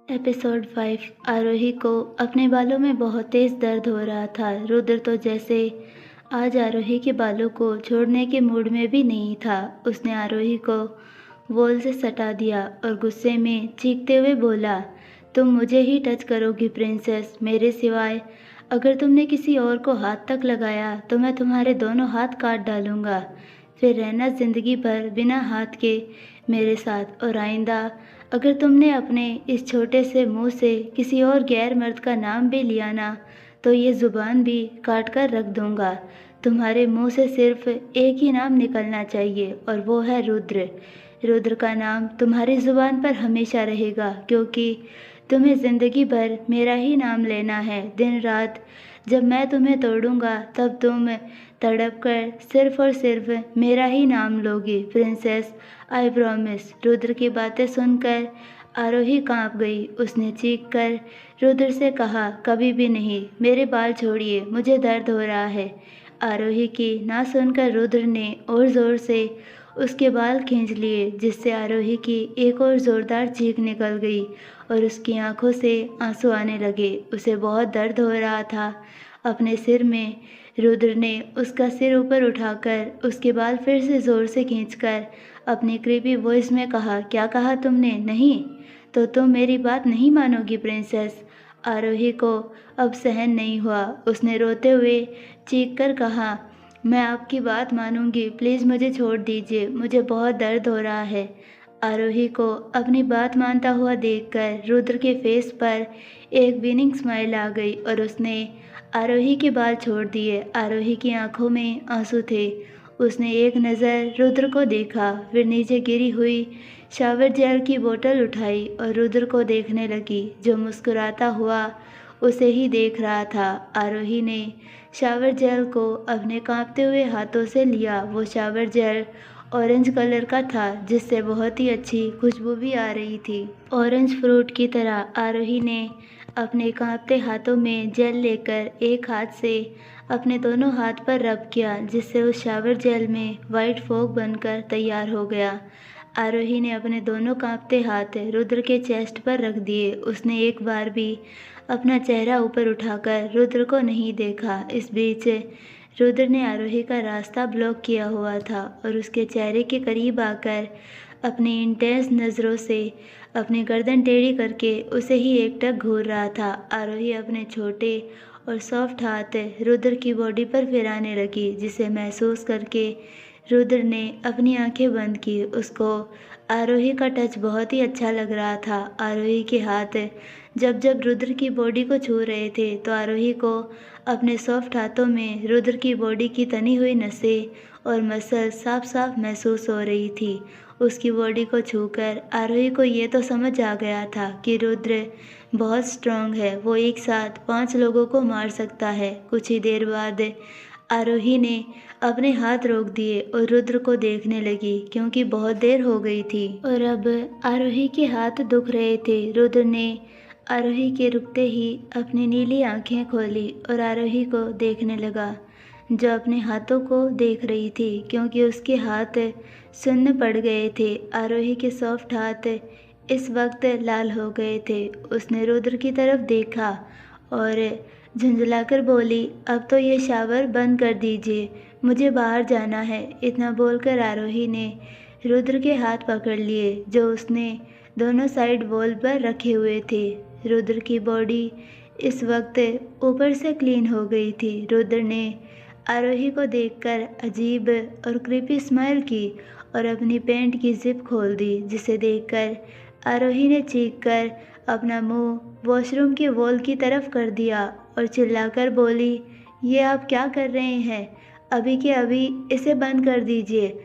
Episode 5। आरोही को अपने बालों में बहुत तेज दर्द हो रहा था। रुद्र तो जैसे आज आरोही के बालों को छोड़ने के मूड में भी नहीं था। उसने आरोही को वॉल से सटा दिया और गुस्से में चीखते हुए बोला, तुम मुझे ही टच करोगी प्रिंसेस, मेरे सिवाय। अगर तुमने किसी और को हाथ तक लगाया तो मैं तुम्हारे दोनों हाथ काट डालूंगा। फिर रहना जिंदगी भर बिना हाथ के मेरे साथ। और आइंदा अगर तुमने अपने इस छोटे से मुंह से किसी और गैर मर्द का नाम भी लिया ना, तो ये ज़ुबान भी काट कर रख दूंगा। तुम्हारे मुंह से सिर्फ एक ही नाम निकलना चाहिए और वो है रुद्र। रुद्र का नाम तुम्हारी ज़ुबान पर हमेशा रहेगा, क्योंकि तुम्हें ज़िंदगी भर मेरा ही नाम लेना है। दिन रात जब मैं तुम्हें तोड़ूंगा तब तुम तड़प कर सिर्फ और सिर्फ मेरा ही नाम लोगी प्रिंसेस, आई प्रॉमिस। रुद्र की बातें सुनकर आरोही कांप गई। उसने चीख कर रुद्र से कहा, कभी भी नहीं, मेरे बाल छोड़िए, मुझे दर्द हो रहा है। आरोही की ना सुनकर रुद्र ने और ज़ोर से उसके बाल खींच लिए, जिससे आरोही की एक और ज़ोरदार चीख निकल गई और उसकी आंखों से आंसू आने लगे। उसे बहुत दर्द हो रहा था अपने सिर में। रुद्र ने उसका सिर ऊपर उठाकर उसके बाल फिर से ज़ोर से खींचकर अपनी क्रीपी वॉइस में कहा, क्या कहा तुमने? नहीं तो तुम मेरी बात नहीं मानोगी प्रिंसेस। आरोही को अब सहन नहीं हुआ। उसने रोते हुए चीख कर कहा, मैं आपकी बात मानूंगी, प्लीज़ मुझे छोड़ दीजिए, मुझे बहुत दर्द हो रहा है। आरोही को अपनी बात मानता हुआ देखकर रुद्र के फेस पर एक विनिंग स्माइल आ गई और उसने आरोही के बाल छोड़ दिए। आरोही की आंखों में आंसू थे। उसने एक नज़र रुद्र को देखा, फिर नीचे गिरी हुई शावर जेल की बोतल उठाई और रुद्र को देखने लगी, जो मुस्कुराता हुआ उसे ही देख रहा था। आरोही ने शावर जेल को अपने कांपते हुए हाथों से लिया। वो शावर जेल ऑरेंज कलर का था, जिससे बहुत ही अच्छी खुशबू भी आ रही थी। ऑरेंज फ्रूट की तरह आरोही ने अपने कांपते हाथों में जेल लेकर एक हाथ से अपने दोनों हाथ पर रब किया, जिससे उस शावर जेल में वाइट फॉग बनकर तैयार हो गया। आरोही ने अपने दोनों कांपते हाथ रुद्र के चेस्ट पर रख दिए। उसने एक बार भी अपना चेहरा ऊपर उठाकर रुद्र को नहीं देखा। इस बीच रुद्र ने आरोही का रास्ता ब्लॉक किया हुआ था और उसके चेहरे के करीब आकर अपनी इंटेंस नज़रों से अपनी गर्दन टेढ़ी करके उसे ही एकटक घूर रहा था। आरोही अपने छोटे और सॉफ्ट हाथ रुद्र की बॉडी पर फिराने लगी, जिसे महसूस करके रुद्र ने अपनी आंखें बंद की। उसको आरोही का टच बहुत ही अच्छा लग रहा था। आरोही के हाथ जब जब रुद्र की बॉडी को छू रहे थे तो आरोही को अपने सॉफ्ट हाथों में रुद्र की बॉडी की तनी हुई नसें और मसल साफ साफ महसूस हो रही थी। उसकी बॉडी को छूकर आरोही को ये तो समझ आ गया था कि रुद्र बहुत स्ट्रांग है, वो एक साथ 5 लोगों को मार सकता है। कुछ ही देर बाद आरोही ने अपने हाथ रोक दिए और रुद्र को देखने लगी, क्योंकि बहुत देर हो गई थी और अब आरोही के हाथ दुख रहे थे। रुद्र ने आरोही के रुकते ही अपनी नीली आंखें खोली और आरोही को देखने लगा, जो अपने हाथों को देख रही थी, क्योंकि उसके हाथ सुन्न पड़ गए थे। आरोही के सॉफ्ट हाथ इस वक्त लाल हो गए थे। उसने रुद्र की तरफ देखा और झुंझलाकर बोली, अब तो ये शावर बंद कर दीजिए, मुझे बाहर जाना है। इतना बोलकर आरोही ने रुद्र के हाथ पकड़ लिए, जो उसने दोनों साइड वॉल पर रखे हुए थे। रुद्र की बॉडी इस वक्त ऊपर से क्लीन हो गई थी। रुद्र ने आरोही को देखकर अजीब और क्रीपी स्माइल की और अपनी पैंट की जिप खोल दी, जिसे देखकर आरोही ने चीखकर अपना मुंह वॉशरूम की वॉल की तरफ कर दिया और चिल्लाकर बोली, ये आप क्या कर रहे हैं? अभी के अभी इसे बंद कर दीजिए।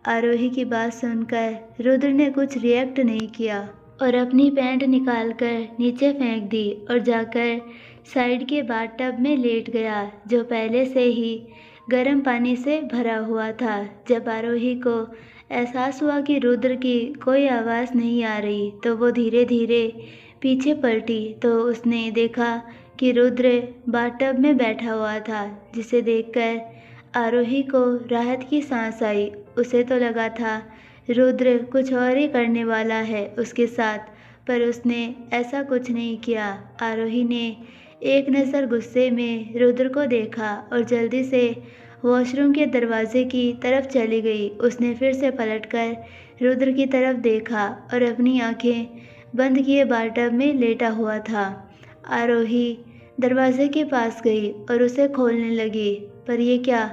आरोही की बात सुनकर रुद्र ने कुछ रिएक्ट नहीं किया और अपनी पैंट निकालकर नीचे फेंक दी और जाकर साइड के बाथटब में लेट गया, जो पहले से ही गर्म पानी से भरा हुआ था। जब आरोही को एहसास हुआ कि रुद्र की कोई आवाज़ नहीं आ रही, तो वो धीरे धीरे पीछे पलटी तो उसने देखा कि रुद्र बाथटब में बैठा हुआ था, जिसे देखकर आरोही को राहत की सांस आई। उसे तो लगा था रुद्र कुछ और ही करने वाला है उसके साथ, पर उसने ऐसा कुछ नहीं किया। आरोही ने एक नज़र गुस्से में रुद्र को देखा और जल्दी से वॉशरूम के दरवाजे की तरफ चली गई। उसने फिर से पलटकर रुद्र की तरफ देखा और अपनी आंखें बंद किए बाथटब में लेटा हुआ था। आरोही दरवाजे के पास गई और उसे खोलने लगी, पर यह क्या,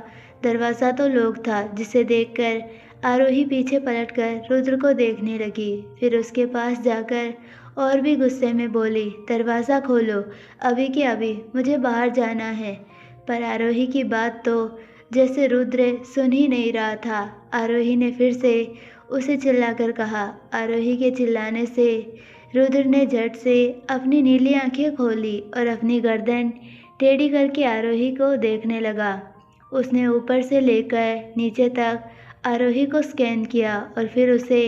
दरवाज़ा तो लॉक था, जिसे देखकर आरोही पीछे पलटकर रुद्र को देखने लगी। फिर उसके पास जाकर और भी गुस्से में बोली, दरवाज़ा खोलो, अभी के अभी, मुझे बाहर जाना है। पर आरोही की बात तो जैसे रुद्र सुन ही नहीं रहा था। आरोही ने फिर से उसे चिल्लाकर कहा। आरोही के चिल्लाने से रुद्र ने झट से अपनी नीली आंखें खोली और अपनी गर्दन टेढ़ी करके आरोही को देखने लगा। उसने ऊपर से लेकर नीचे तक आरोही को स्कैन किया और फिर उसे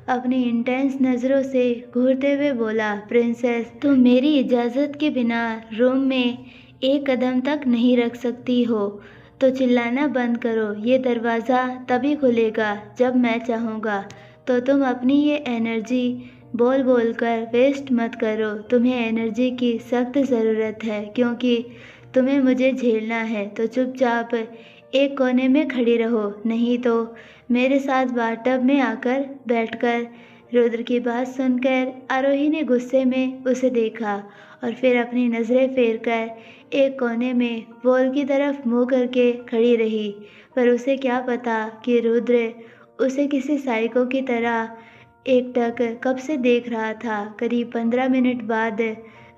अपनी इंटेंस नज़रों से घूरते हुए बोला, प्रिंसेस, तुम मेरी इजाज़त के बिना रूम में एक कदम तक नहीं रख सकती हो, तो चिल्लाना बंद करो। ये दरवाज़ा तभी खुलेगा जब मैं चाहूँगा, तो तुम अपनी ये एनर्जी बोल बोल कर वेस्ट मत करो। तुम्हें एनर्जी की सख्त ज़रूरत है, क्योंकि तुम्हें मुझे झेलना है। तो चुपचाप एक कोने में खड़ी रहो, नहीं तो मेरे साथ बाथटब में आकर बैठकर। रुद्र की बात सुनकर आरोही ने गुस्से में उसे देखा और फिर अपनी नज़रें फेरकर एक कोने में वॉल की तरफ मुँह करके खड़ी रही। पर उसे क्या पता कि रुद्र उसे किसी साइको की तरह एकटक कब से देख रहा था। करीब 15 मिनट बाद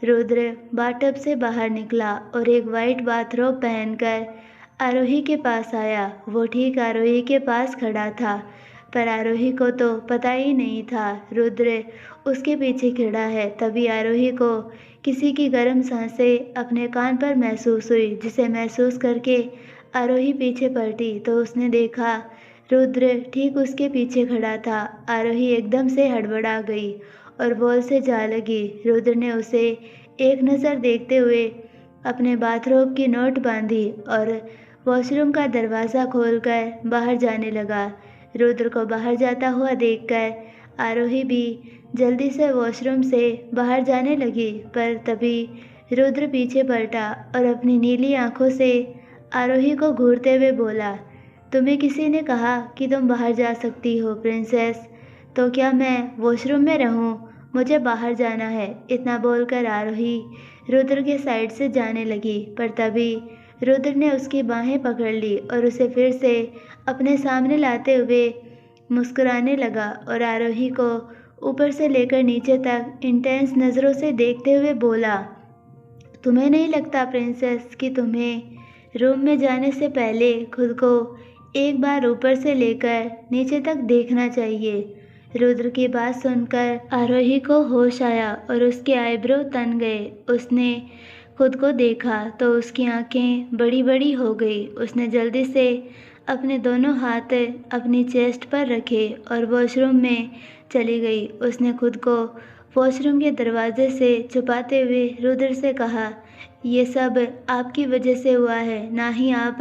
रुद्र बाथटब से बाहर निकला और एक वाइट बाथरोब पहनकर आरोही के पास आया। वो ठीक आरोही के पास खड़ा था, पर आरोही को तो पता ही नहीं था रुद्र उसके पीछे खड़ा है। तभी आरोही को किसी की गर्म सांसें अपने कान पर महसूस हुई, जिसे महसूस करके आरोही पीछे पलटी तो उसने देखा रुद्र ठीक उसके पीछे खड़ा था। आरोही एकदम से हड़बड़ा गई और वॉल से जा लगी। रुद्र ने उसे एक नज़र देखते हुए अपने बाथरोब की नोट बांधी और वॉशरूम का दरवाज़ा खोलकर बाहर जाने लगा। रुद्र को बाहर जाता हुआ देखकर आरोही भी जल्दी से वॉशरूम से बाहर जाने लगी, पर तभी रुद्र पीछे पलटा और अपनी नीली आंखों से आरोही को घूरते हुए बोला, तुम्हें किसी ने कहा कि तुम बाहर जा सकती हो प्रिंसेस? तो क्या मैं वॉशरूम में रहूं? मुझे बाहर जाना है। इतना बोलकर आरोही रुद्र के साइड से जाने लगी, पर तभी रुद्र ने उसकी बाहें पकड़ ली और उसे फिर से अपने सामने लाते हुए मुस्कुराने लगा और आरोही को ऊपर से लेकर नीचे तक इंटेंस नज़रों से देखते हुए बोला, तुम्हें नहीं लगता प्रिंसेस कि तुम्हें रूम में जाने से पहले खुद को एक बार ऊपर से लेकर नीचे तक देखना चाहिए? रुद्र की बात सुनकर आरोही को होश आया और उसके आईब्रो तन गए। उसने खुद को देखा तो उसकी आंखें बड़ी बड़ी हो गई। उसने जल्दी से अपने दोनों हाथ अपनी चेस्ट पर रखे और वॉशरूम में चली गई। उसने खुद को वॉशरूम के दरवाजे से छुपाते हुए रुद्र से कहा, ये सब आपकी वजह से हुआ है। ना ही आप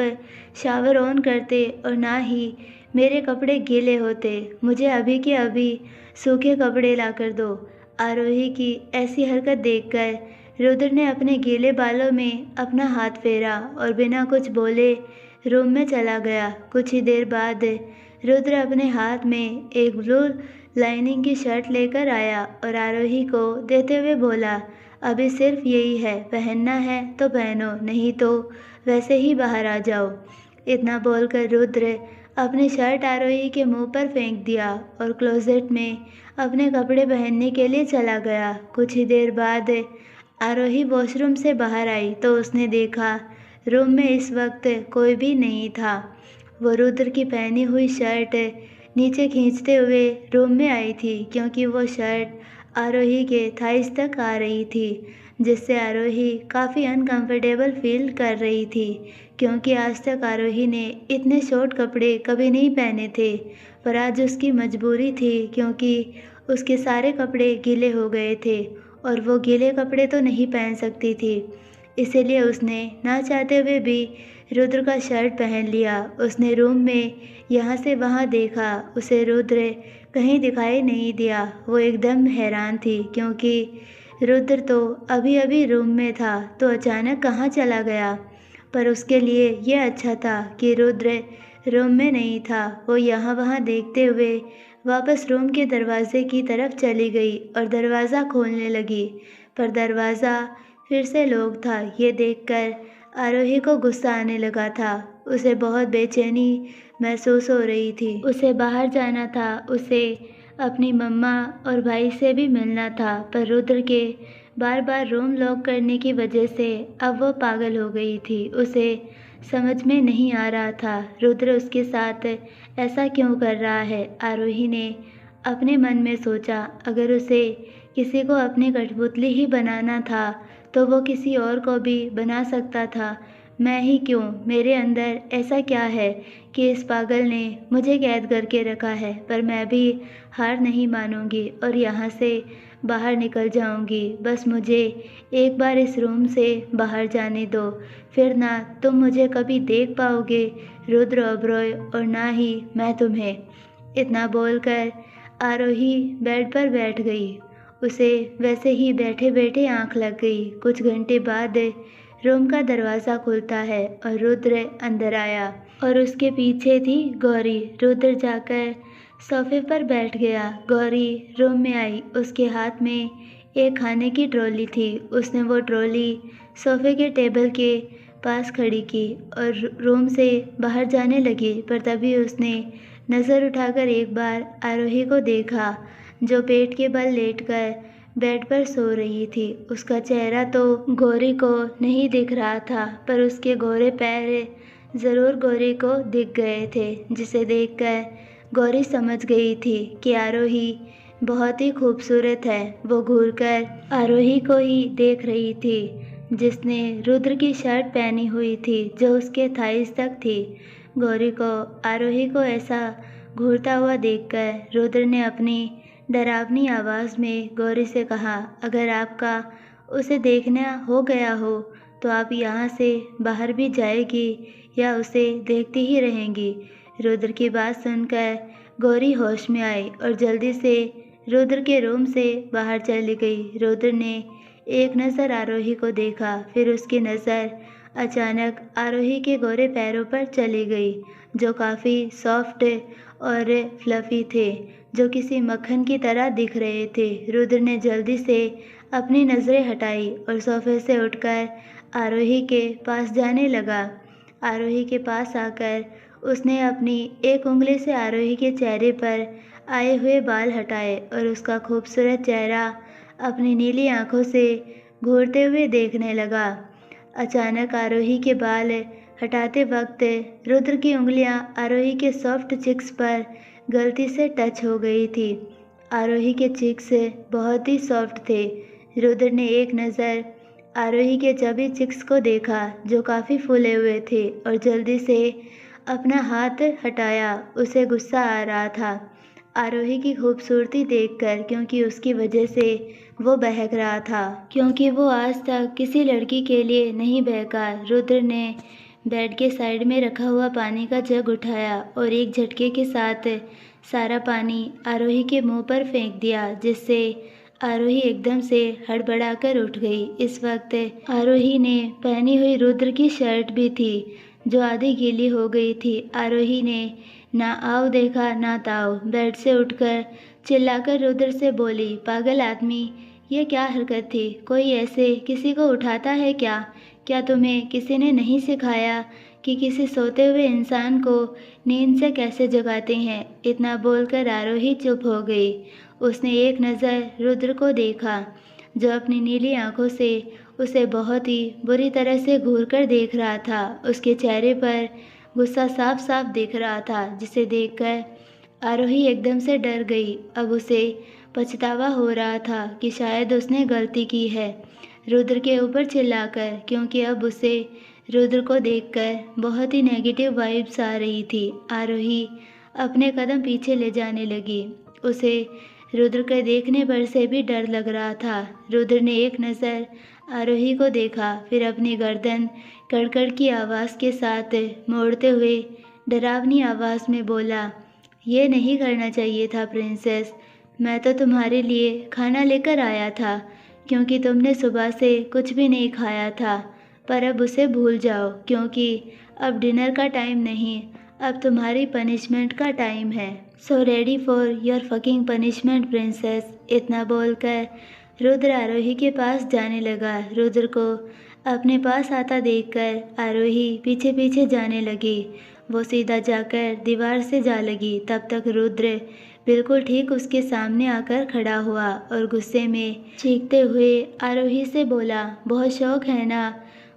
शावर ऑन करते और ना ही मेरे कपड़े गीले होते। मुझे अभी के अभी सूखे कपड़े लाकर दो। आरोही की ऐसी हरकत देखकर रुद्र ने अपने गीले बालों में अपना हाथ फेरा और बिना कुछ बोले रूम में चला गया। कुछ ही देर बाद रुद्र अपने हाथ में एक ब्लू लाइनिंग की शर्ट लेकर आया और आरोही को देते हुए बोला, अभी सिर्फ यही है, पहनना है तो पहनो, नहीं तो वैसे ही बाहर आ जाओ। इतना बोलकर रुद्र अपनी शर्ट आरोही के मुंह पर फेंक दिया और क्लोजेट में अपने कपड़े पहनने के लिए चला गया। कुछ ही देर बाद आरोही वॉशरूम से बाहर आई तो उसने देखा रूम में इस वक्त कोई भी नहीं था। वो रुद्र की पहनी हुई शर्ट नीचे खींचते हुए रूम में आई थी, क्योंकि वो शर्ट आरोही के थाइस तक आ रही थी, जिससे आरोही काफ़ी अनकंफर्टेबल फील कर रही थी, क्योंकि आज तक आरोही ने इतने शॉर्ट कपड़े कभी नहीं पहने थे। पर आज उसकी मजबूरी थी, क्योंकि उसके सारे कपड़े गीले हो गए थे और वो गीले कपड़े तो नहीं पहन सकती थी। इसीलिए उसने ना चाहते हुए भी रुद्र का शर्ट पहन लिया। उसने रूम में यहाँ से वहाँ देखा। उसे रुद्र कहीं दिखाई नहीं दिया। वो एकदम हैरान थी क्योंकि रुद्र तो अभी अभी रूम में था तो अचानक कहाँ चला गया। पर उसके लिए ये अच्छा था कि रुद्र रूम में नहीं था। वो यहाँ वहाँ देखते हुए वापस रूम के दरवाजे की तरफ चली गई और दरवाज़ा खोलने लगी, पर दरवाज़ा फिर से लॉक था। ये देखकर आरोही को गुस्सा आने लगा था। उसे बहुत बेचैनी महसूस हो रही थी। उसे बाहर जाना था, उसे अपनी मम्मा और भाई से भी मिलना था, पर रुद्र के बार बार रूम लॉक करने की वजह से अब वो पागल हो गई थी। उसे समझ में नहीं आ रहा था रुद्र उसके साथ ऐसा क्यों कर रहा है। आरोही ने अपने मन में सोचा, अगर उसे किसी को अपनी कठपुतली ही बनाना था तो वो किसी और को भी बना सकता था। मैं ही क्यों? मेरे अंदर ऐसा क्या है कि इस पागल ने मुझे कैद करके रखा है? पर मैं भी हार नहीं मानूंगी और यहाँ से बाहर निकल जाऊंगी। बस मुझे एक बार इस रूम से बाहर जाने दो, फिर ना तुम मुझे कभी देख पाओगे रुद्र ओबरॉय और ना ही मैं तुम्हें। इतना बोलकर आरोही बेड पर बैठ गई। उसे वैसे ही बैठे बैठे आंख लग गई। कुछ घंटे बाद रूम का दरवाज़ा खुलता है और रुद्र अंदर आया और उसके पीछे थी गौरी। रुद्र जाकर सोफे पर बैठ गया। गौरी रूम में आई। उसके हाथ में एक खाने की ट्रॉली थी। उसने वो ट्रॉली सोफे के टेबल के पास खड़ी की और रूम से बाहर जाने लगी, पर तभी उसने नज़र उठाकर एक बार आरोही को देखा, जो पेट के बल लेटकर बेड पर सो रही थी। उसका चेहरा तो गौरी को नहीं दिख रहा था, पर उसके गोरे पैर ज़रूर गौरी को दिख गए थे, जिसे देखकर गौरी समझ गई थी कि आरोही बहुत ही खूबसूरत है। वो घूरकर आरोही को ही देख रही थी, जिसने रुद्र की शर्ट पहनी हुई थी, जो उसके थाइस तक थी। गौरी को आरोही को ऐसा घूरता हुआ देखकर रुद्र ने अपनी डरावनी आवाज़ में गौरी से कहा, अगर आपका उसे देखना हो गया हो तो आप यहाँ से बाहर भी जाएगी या उसे देखती ही रहेंगी। रुद्र की बात सुनकर गौरी होश में आई और जल्दी से रुद्र के रूम से बाहर चली गई। रुद्र ने एक नज़र आरोही को देखा, फिर उसकी नज़र अचानक आरोही के गोरे पैरों पर चली गई, जो काफ़ी सॉफ्ट और फ्लफ़ी थे, जो किसी मक्खन की तरह दिख रहे थे। रुद्र ने जल्दी से अपनी नज़रें हटाई और सोफे से उठकर आरोही के पास जाने लगा। आरोही के पास आकर उसने अपनी एक उंगली से आरोही के चेहरे पर आए हुए बाल हटाए और उसका खूबसूरत चेहरा अपनी नीली आंखों से घूरते हुए देखने लगा। अचानक आरोही के बाल हटाते वक्त रुद्र की उंगलियां आरोही के सॉफ्ट चिक्स पर गलती से टच हो गई थी। आरोही के चिक्स बहुत ही सॉफ्ट थे। रुद्र ने एक नज़र आरोही के चबी चिक्स को देखा, जो काफ़ी फूले हुए थे, और जल्दी से अपना हाथ हटाया। उसे गुस्सा आ रहा था आरोही की खूबसूरती देखकर, क्योंकि उसकी वजह से वो बहक रहा था, क्योंकि वो आज तक किसी लड़की के लिए नहीं बहका। रुद्र ने बेड के साइड में रखा हुआ पानी का जग उठाया और एक झटके के साथ सारा पानी आरोही के मुंह पर फेंक दिया, जिससे आरोही एकदम से हड़बड़ाकर उठ गई। इस वक्त आरोही ने पहनी हुई रुद्र की शर्ट भी थी, जो आधी गीली हो गई थी। आरोही ने ना आओ देखा ना ताओ, बेड से उठकर चिल्लाकर रुद्र से बोली, पागल आदमी, ये क्या हरकत थी? कोई ऐसे किसी को उठाता है क्या? क्या तुम्हें किसी ने नहीं सिखाया कि किसी सोते हुए इंसान को नींद से कैसे जगाते हैं? इतना बोलकर आरोही चुप हो गई। उसने एक नज़र रुद्र को देखा, जो अपनी नीली आंखों से उसे बहुत ही बुरी तरह से घूरकर देख रहा था। उसके चेहरे पर गुस्सा साफ साफ दिख रहा था, जिसे देखकर आरोही एकदम से डर गई। अब उसे पछतावा हो रहा था कि शायद उसने गलती की है रुद्र के ऊपर चिल्लाकर, क्योंकि अब उसे रुद्र को देखकर बहुत ही नेगेटिव वाइब्स आ रही थी। आरोही अपने कदम पीछे ले जाने लगी। उसे रुद्र के देखने पर से भी डर लग रहा था। रुद्र ने एक नज़र आरोही को देखा, फिर अपनी गर्दन कड़कड़ की आवाज़ के साथ मोड़ते हुए डरावनी आवाज़ में बोला, ये नहीं करना चाहिए था प्रिंसेस। मैं तो तुम्हारे लिए खाना लेकर आया था, क्योंकि तुमने सुबह से कुछ भी नहीं खाया था। पर अब उसे भूल जाओ, क्योंकि अब डिनर का टाइम नहीं, अब तुम्हारी पनिशमेंट का टाइम है। So ready for your fucking punishment princess. इतना बोलकर रुद्र आरोही के पास जाने लगा। रुद्र को अपने पास आता देखकर आरोही पीछे पीछे जाने लगी। वो सीधा जाकर दीवार से जा लगी। तब तक रुद्र बिल्कुल ठीक उसके सामने आकर खड़ा हुआ और गुस्से में चीखते हुए आरोही से बोला, बहुत शौक है ना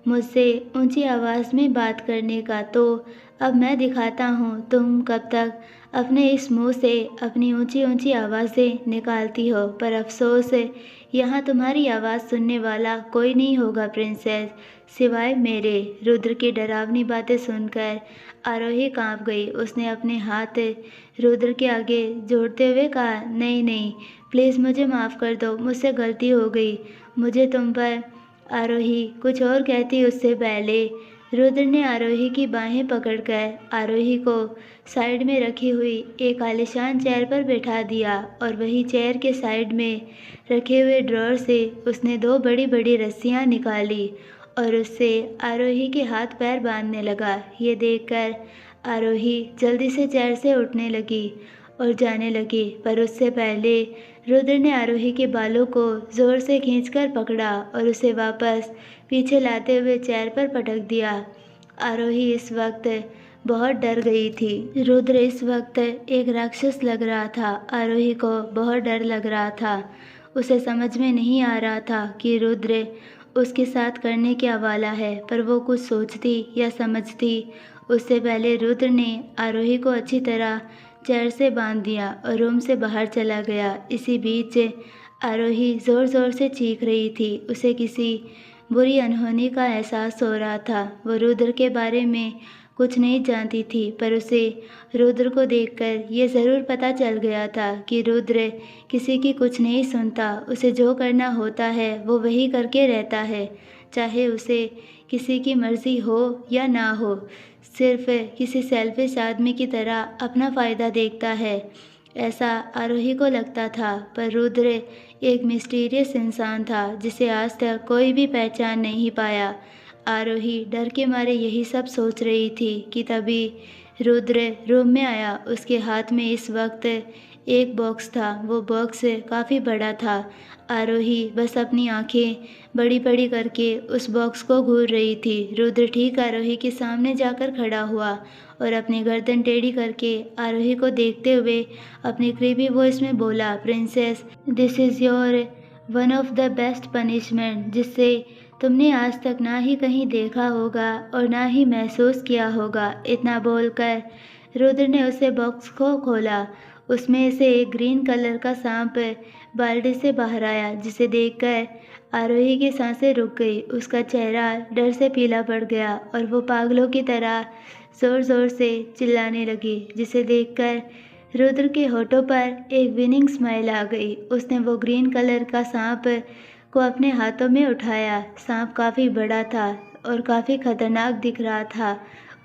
मुझसे ऊंची आवाज़ में बात करने का, तो अब मैं दिखाता हूँ तुम कब तक अपने इस मुंह से अपनी ऊंची ऊंची आवाज़ें निकालती हो। पर अफसोस है, यहाँ तुम्हारी आवाज़ सुनने वाला कोई नहीं होगा प्रिंसेस, सिवाय मेरे। रुद्र की डरावनी बातें सुनकर आरोही कांप गई। उसने अपने हाथ रुद्र के आगे जोड़ते हुए कहा, नहीं नहीं, प्लीज़ मुझे माफ़ कर दो, मुझसे गलती हो गई, मुझे तुम पर। आरोही कुछ और कहती उससे पहले रुद्र ने आरोही की बाहें पकड़कर आरोही को साइड में रखी हुई एक आलीशान चेयर पर बैठा दिया और वही चेयर के साइड में रखे हुए ड्रॉर से उसने दो बड़ी बड़ी रस्सियां निकाली और उससे आरोही के हाथ पैर बांधने लगा। ये देखकर आरोही जल्दी से चेयर से उठने लगी और जाने लगी, पर उससे पहले रुद्र ने आरोही के बालों को जोर से खींचकर पकड़ा और उसे वापस पीछे लाते हुए चेयर पर पटक दिया। आरोही इस वक्त बहुत डर गई थी। रुद्र इस वक्त एक राक्षस लग रहा था। आरोही को बहुत डर लग रहा था। उसे समझ में नहीं आ रहा था कि रुद्र उसके साथ करने क्या वाला है, पर वो कुछ सोचती या समझती उससे पहले रुद्र ने आरोही को अच्छी तरह चेयर से बांध दिया और रूम से बाहर चला गया। इसी बीच आरोही ज़ोर ज़ोर से चीख रही थी। उसे किसी बुरी अनहोनी का एहसास हो रहा था। वो रुद्र के बारे में कुछ नहीं जानती थी, पर उसे रुद्र को देखकर ये ज़रूर पता चल गया था कि रुद्र किसी की कुछ नहीं सुनता। उसे जो करना होता है वो वही करके रहता है, चाहे उसे किसी की मर्ज़ी हो या ना हो। सिर्फ किसी सेल्फिश आदमी की तरह अपना फ़ायदा देखता है, ऐसा आरोही को लगता था। पर रुद्र एक मिस्टीरियस इंसान था जिसे आज तक कोई भी पहचान नहीं पाया। आरोही डर के मारे यही सब सोच रही थी कि तभी रुद्र रूम में आया। उसके हाथ में इस वक्त एक बॉक्स था। वो बॉक्स काफ़ी बड़ा था। आरोही बस अपनी आंखें बड़ी बड़ी करके उस बॉक्स को घूर रही थी। रुद्र ठीक आरोही के सामने जाकर खड़ा हुआ और अपनी गर्दन टेढ़ी करके आरोही को देखते हुए अपनी क्रीपी वॉइस में बोला, princess, this is your one of the best punishment, जिससे तुमने आज तक ना ही कहीं देखा होगा और ना ही महसूस किया होगा। इतना बोलकर रुद्र ने उसे बॉक्स को खोला। उसमें से एक ग्रीन कलर का सांप बाल्टी से बाहर आया, जिसे देखकर आरोही की सांसें रुक गई। उसका चेहरा डर से पीला पड़ गया और वो पागलों की तरह ज़ोर ज़ोर से चिल्लाने लगी, जिसे देखकर रुद्र के होठों पर एक विनिंग स्माइल आ गई। उसने वो ग्रीन कलर का सांप को अपने हाथों में उठाया। सांप काफ़ी बड़ा था और काफ़ी खतरनाक दिख रहा था।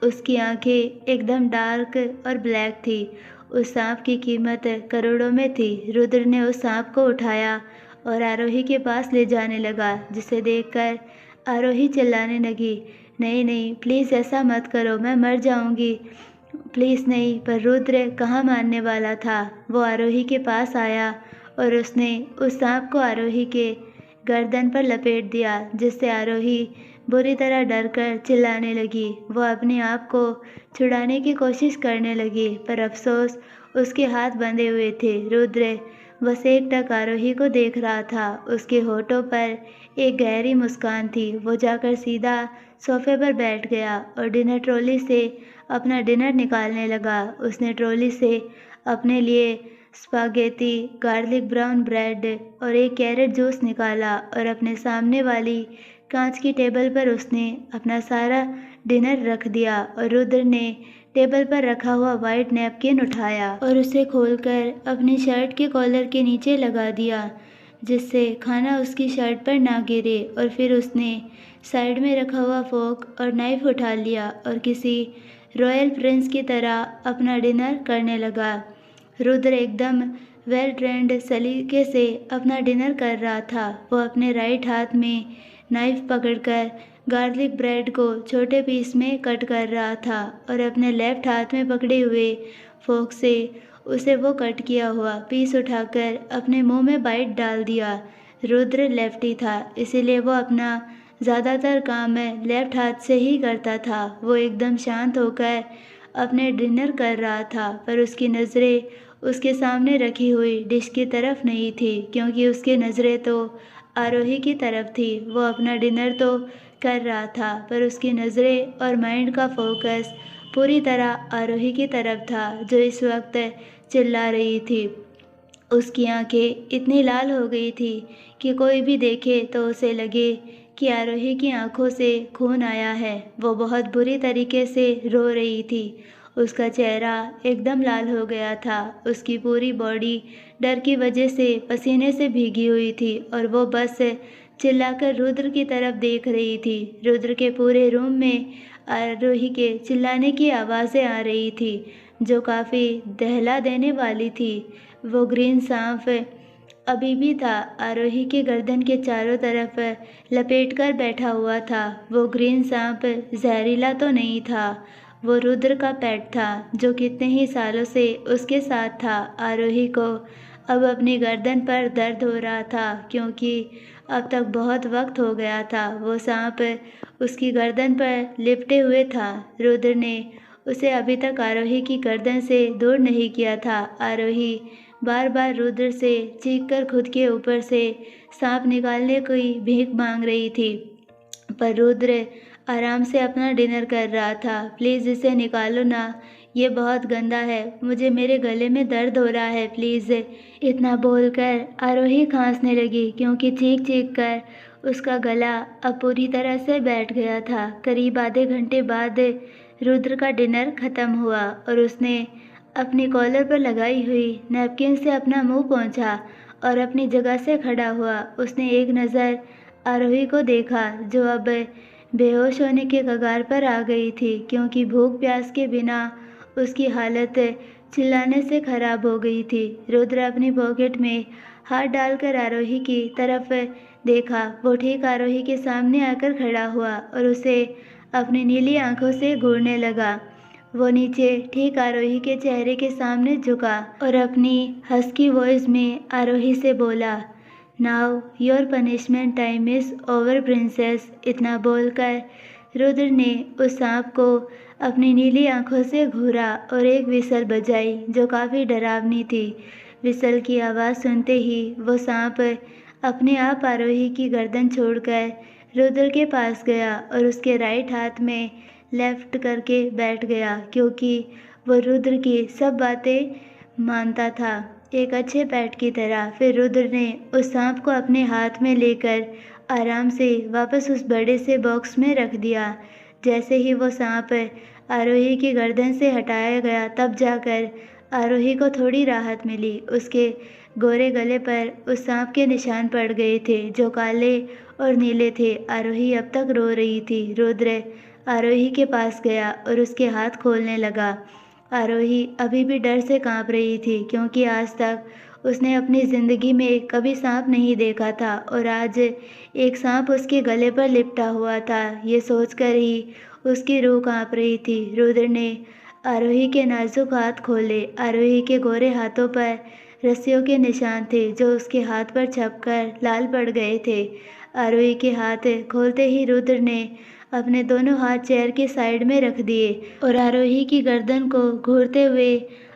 उसकी आंखें एकदम डार्क और ब्लैक थी। उस सांप की कीमत करोड़ों में थी। रुद्र ने उस सांप को उठाया और आरोही के पास ले जाने लगा, जिसे देखकर आरोही चिल्लाने लगी, नहीं नहीं, प्लीज़ ऐसा मत करो, मैं मर जाऊंगी, प्लीज़ नहीं। पर रुद्र कहाँ मानने वाला था। वो आरोही के पास आया और उसने उस सांप को आरोही के गर्दन पर लपेट दिया, जिससे आरोही बुरी तरह डरकर चिल्लाने लगी। वो अपने आप को छुड़ाने की कोशिश करने लगी, पर अफसोस उसके हाथ बंधे हुए थे। रुद्र बस एकटक आरोही को देख रहा था। उसके होठों पर एक गहरी मुस्कान थी। वो जाकर सीधा सोफे पर बैठ गया और डिनर ट्रॉली से अपना डिनर निकालने लगा। उसने ट्रॉली से अपने लिए स्पागेटी, गार्लिक ब्राउन ब्रेड और एक कैरेट जूस निकाला और अपने सामने वाली कांच की टेबल पर उसने अपना सारा डिनर रख दिया। और रुद्र ने टेबल पर रखा हुआ वाइट नैपकिन उठाया और उसे खोलकर अपनी शर्ट के कॉलर के नीचे लगा दिया, जिससे खाना उसकी शर्ट पर ना गिरे। और फिर उसने साइड में रखा हुआ फोर्क और नाइफ उठा लिया और किसी रॉयल प्रिंस की तरह अपना डिनर करने लगा। रुद्र एकदम वेल ट्रेंड सलीके से अपना डिनर कर रहा था। वो अपने राइट हाथ में नाइफ पकड़कर गार्लिक ब्रेड को छोटे पीस में कट कर रहा था और अपने लेफ्ट हाथ में पकड़े हुए फोर्क से उसे वो कट किया हुआ पीस उठाकर अपने मुंह में बाइट डाल दिया। रुद्र लेफ्टी था, इसीलिए वो अपना ज़्यादातर काम लेफ्ट हाथ से ही करता था। वो एकदम शांत होकर अपने डिनर कर रहा था, पर उसकी नज़रें उसके सामने रखी हुई डिश की तरफ नहीं थी, क्योंकि उसकी नज़रें तो आरोही की तरफ थी। वो अपना डिनर तो कर रहा था, पर उसकी नज़रें और माइंड का फोकस पूरी तरह आरोही की तरफ था, जो इस वक्त चिल्ला रही थी। उसकी आंखें इतनी लाल हो गई थी कि कोई भी देखे तो उसे लगे कि आरोही की आंखों से खून आया है। वो बहुत बुरी तरीके से रो रही थी। उसका चेहरा एकदम लाल हो गया था। उसकी पूरी बॉडी डर की वजह से पसीने से भीगी हुई थी और वो बस चिल्लाकर रुद्र की तरफ देख रही थी। रुद्र के पूरे रूम में आरोही के चिल्लाने की आवाज़ें आ रही थी, जो काफ़ी दहला देने वाली थी। वो ग्रीन सांप अभी भी था, आरोही के गर्दन के चारों तरफ लपेटकर बैठा हुआ था। वो ग्रीन सांप जहरीला तो नहीं था, वो रुद्र का पेट था, जो कितने ही सालों से उसके साथ था। आरोही को अब अपनी गर्दन पर दर्द हो रहा था, क्योंकि अब तक बहुत वक्त हो गया था। वो सांप उसकी गर्दन पर लिपटे हुए था। रुद्र ने उसे अभी तक आरोही की गर्दन से दूर नहीं किया था। आरोही बार बार रुद्र से चीखकर खुद के ऊपर से सांप निकालने की भीख मांग रही थी, पर रुद्र आराम से अपना डिनर कर रहा था। प्लीज़ इसे निकालो ना, ये बहुत गंदा है, मुझे मेरे गले में दर्द हो रहा है, प्लीज़। इतना बोलकर आरोही खांसने लगी, क्योंकि चीख चीख कर उसका गला अब पूरी तरह से बैठ गया था। करीब आधे घंटे बाद रुद्र का डिनर ख़त्म हुआ और उसने अपनी कॉलर पर लगाई हुई नैपकिन से अपना मुंह पोंछा और अपनी जगह से खड़ा हुआ। उसने एक नज़र आरोही को देखा, जो अब बेहोश होने के कगार पर आ गई थी, क्योंकि भूख प्यास के बिना उसकी हालत चिल्लाने से खराब हो गई थी। रुद्र अपनी पॉकेट में हाथ डालकर आरोही की तरफ देखा। वो ठीक आरोही के सामने आकर खड़ा हुआ और उसे अपनी नीली आंखों से घूरने लगा। वो नीचे ठीक आरोही के चेहरे के सामने झुका और अपनी हस्की वॉइस में आरोही से बोला, now your punishment time is over princess. इतना बोलकर रुद्र ने उस सांप को अपनी नीली आंखों से घूरा और एक विसल बजाई, जो काफ़ी डरावनी थी। विसल की आवाज़ सुनते ही वो सांप अपने आप आरोही की गर्दन छोड़कर रुद्र के पास गया और उसके राइट हाथ में लेफ्ट करके बैठ गया, क्योंकि वो रुद्र की सब बातें मानता था, एक अच्छे पेट की तरह। फिर रुद्र ने उस सांप को अपने हाथ में लेकर आराम से वापस उस बड़े से बॉक्स में रख दिया। जैसे ही वो सांप आरोही की गर्दन से हटाया गया, तब जाकर आरोही को थोड़ी राहत मिली। उसके गोरे गले पर उस सांप के निशान पड़ गए थे, जो काले और नीले थे। आरोही अब तक रो रही थी। रुद्र आरोही के पास गया और उसके हाथ खोलने लगा। आरोही अभी भी डर से कांप रही थी, क्योंकि आज तक उसने अपनी ज़िंदगी में कभी सांप नहीं देखा था और आज एक सांप उसके गले पर लिपटा हुआ था। ये सोचकर ही उसकी रूह कांप रही थी। रुद्र ने आरोही के नाजुक हाथ खोले। आरोही के गोरे हाथों पर रस्सियों के निशान थे, जो उसके हाथ पर छपकर लाल पड़ गए थे। आरोही के हाथ खोलते ही रुद्र ने अपने दोनों हाथ चेयर के साइड में रख दिए और आरोही की गर्दन को घूरते हुए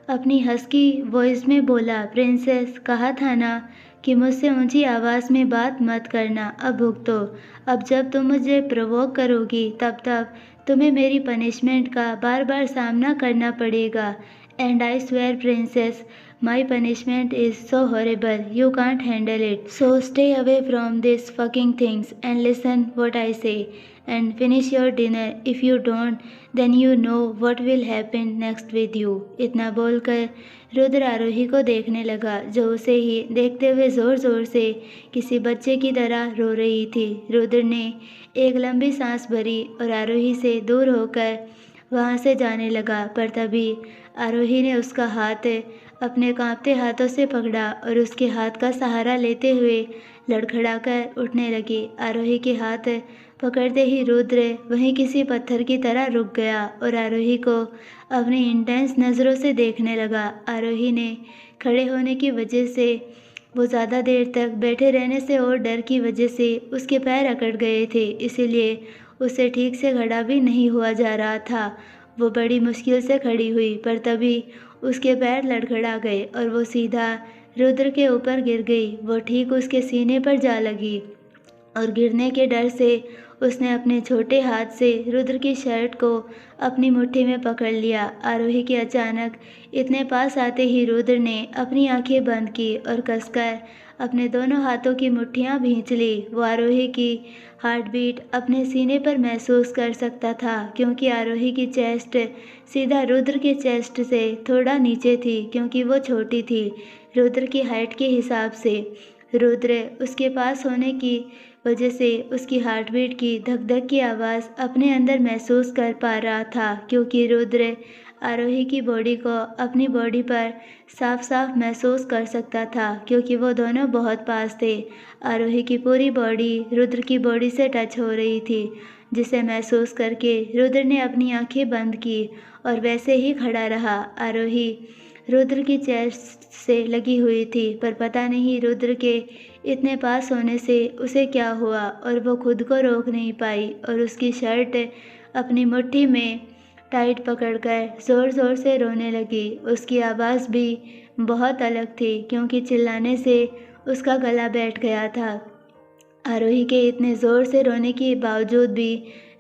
अपनी हस्की वॉइस में बोला, प्रिंसेस, कहा था ना कि मुझसे ऊंची आवाज़ में बात मत करना। अब भुगतो। अब जब तुम मुझे प्रोवोक करोगी, तब तब तुम्हें मेरी पनिशमेंट का बार बार सामना करना पड़ेगा। And I swear princess, my punishment is so horrible, you can't handle it. So stay away from these fucking things and listen what I say. And finish your dinner. If you don't, then you know what will happen next with you. इतना बोलकर रुद्र आरोही को देखने लगा, जो उसे ही देखते हुए ज़ोर ज़ोर से किसी बच्चे की तरह रो रही थी। रुद्र ने एक लंबी सांस भरी और आरोही से दूर होकर वहाँ से जाने लगा, पर तभी आरोही ने उसका हाथ अपने कांपते हाथों से पकड़ा और उसके हाथ का सहारा लेते हुए लड़खड़ाकर उठने लगी। आरोही के हाथ पकड़ते ही रुद्र वहीं किसी पत्थर की तरह रुक गया और आरोही को अपनी इंटेंस नज़रों से देखने लगा। आरोही ने खड़े होने की वजह से वो ज़्यादा देर तक बैठे रहने से और डर की वजह से उसके पैर अकड़ गए थे, इसीलिए उसे ठीक से खड़ा भी नहीं हुआ जा रहा था। वो बड़ी मुश्किल से खड़ी हुई, पर तभी उसके पैर लड़खड़ा गए और वो सीधा रुद्र के ऊपर गिर गई। वो ठीक उसके सीने पर जा लगी और गिरने के डर से उसने अपने छोटे हाथ से रुद्र की शर्ट को अपनी मुट्ठी में पकड़ लिया। आरोही के अचानक इतने पास आते ही रुद्र ने अपनी आंखें बंद की और कसकर अपने दोनों हाथों की मुट्ठियां भींच ली। वो आरोही की हार्ट बीट अपने सीने पर महसूस कर सकता था, क्योंकि आरोही की चेस्ट सीधा रुद्र के चेस्ट से थोड़ा नीचे थी, क्योंकि वो छोटी थी रुद्र की हाइट के हिसाब से। रुद्र उसके पास होने की वजह से उसकी हार्ट बीट की धक धक की आवाज़ अपने अंदर महसूस कर पा रहा था, क्योंकि रुद्र आरोही की बॉडी को अपनी बॉडी पर साफ साफ महसूस कर सकता था, क्योंकि वो दोनों बहुत पास थे। आरोही की पूरी बॉडी रुद्र की बॉडी से टच हो रही थी, जिसे महसूस करके रुद्र ने अपनी आंखें बंद की और वैसे ही खड़ा रहा। आरोही रुद्र की चेस्ट से लगी हुई थी, पर पता नहीं रुद्र के इतने पास होने से उसे क्या हुआ और वो खुद को रोक नहीं पाई और उसकी शर्ट अपनी मुट्ठी में टाइट पकड़कर ज़ोर-ज़ोर से रोने लगी। उसकी आवाज़ भी बहुत अलग थी, क्योंकि चिल्लाने से उसका गला बैठ गया था। आरोही के इतने ज़ोर से रोने के बावजूद भी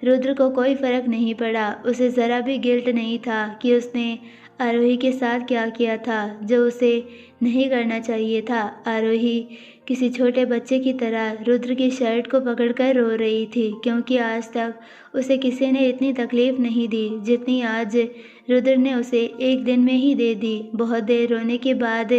रुद्र को कोई फ़र्क नहीं पड़ा। उसे ज़रा भी गिल्ट नहीं था कि उसने आरोही के साथ क्या किया था, जो उसे नहीं करना चाहिए था। आरोही किसी छोटे बच्चे की तरह रुद्र की शर्ट को पकड़कर रो रही थी, क्योंकि आज तक उसे किसी ने इतनी तकलीफ़ नहीं दी जितनी आज रुद्र ने उसे एक दिन में ही दे दी। बहुत देर रोने के बाद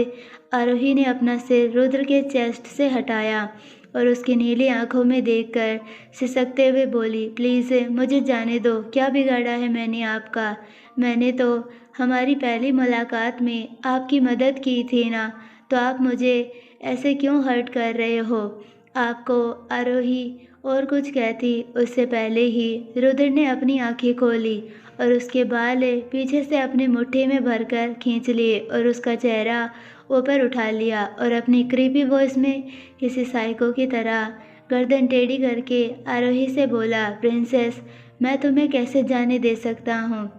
आरोही ने अपना सिर रुद्र के चेस्ट से हटाया और उसकी नीली आंखों में देखकर सिसकते हुए बोली, प्लीज़ मुझे जाने दो, क्या बिगाड़ा है मैंने आपका? मैंने तो हमारी पहली मुलाकात में आपकी मदद की थी ना, तो आप मुझे ऐसे क्यों हर्ट कर रहे हो? आपको आरोही और कुछ कहती उससे पहले ही रुद्र ने अपनी आंखें खोली और उसके बाल पीछे से अपनी मुट्ठी में भरकर खींच लिए और उसका चेहरा ऊपर उठा लिया और अपनी क्रीपी वॉइस में किसी साइको की तरह गर्दन टेढ़ी करके आरोही से बोला, प्रिंसेस, मैं तुम्हें कैसे जाने दे सकता हूँ?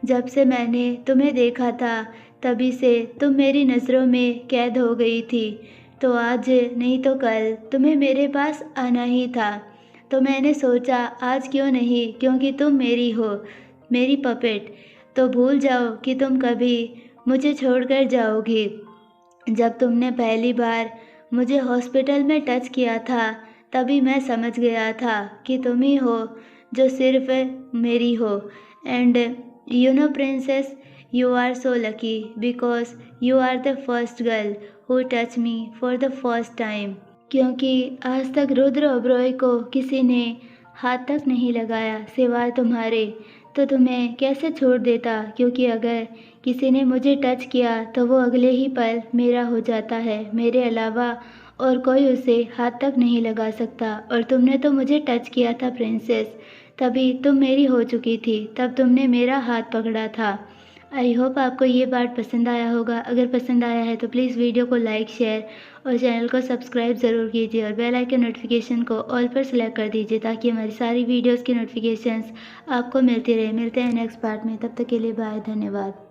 जब से मैंने तुम्हें देखा था तभी से तुम मेरी नज़रों में कैद हो गई थी, तो आज नहीं तो कल तुम्हें मेरे पास आना ही था। तो मैंने सोचा आज क्यों नहीं, क्योंकि तुम मेरी हो, मेरी पपेट। तो भूल जाओ कि तुम कभी मुझे छोड़कर जाओगी। जब तुमने पहली बार मुझे हॉस्पिटल में टच किया था, तभी मैं समझ गया था कि तुम ही हो जो सिर्फ मेरी हो। And you know princess, you are so lucky because you are the first girl who touch me for the first time. क्योंकि आज तक रुद्र ओबरॉय को किसी ने हाथ तक नहीं लगाया सिवाय तुम्हारे, तो तुम्हें कैसे छोड़ देता? क्योंकि अगर किसी ने मुझे टच किया तो वो अगले ही पल मेरा हो जाता है। मेरे अलावा और कोई उसे हाथ तक नहीं लगा सकता। और तुमने तो मुझे टच किया था प्रिंसेस, तभी तुम मेरी हो चुकी थी, तब तुमने मेरा हाथ पकड़ा था। आई होप आपको ये पार्ट पसंद आया होगा। अगर पसंद आया है तो प्लीज़ वीडियो को लाइक, शेयर और चैनल को सब्सक्राइब ज़रूर कीजिए और बेल आइकन नोटिफिकेशन को ऑल पर सेलेक्ट कर दीजिए, ताकि हमारी सारी वीडियोस की नोटिफिकेशंस आपको मिलती रहे। मिलते हैं नेक्स्ट पार्ट में, तब तक के लिए बाय, धन्यवाद।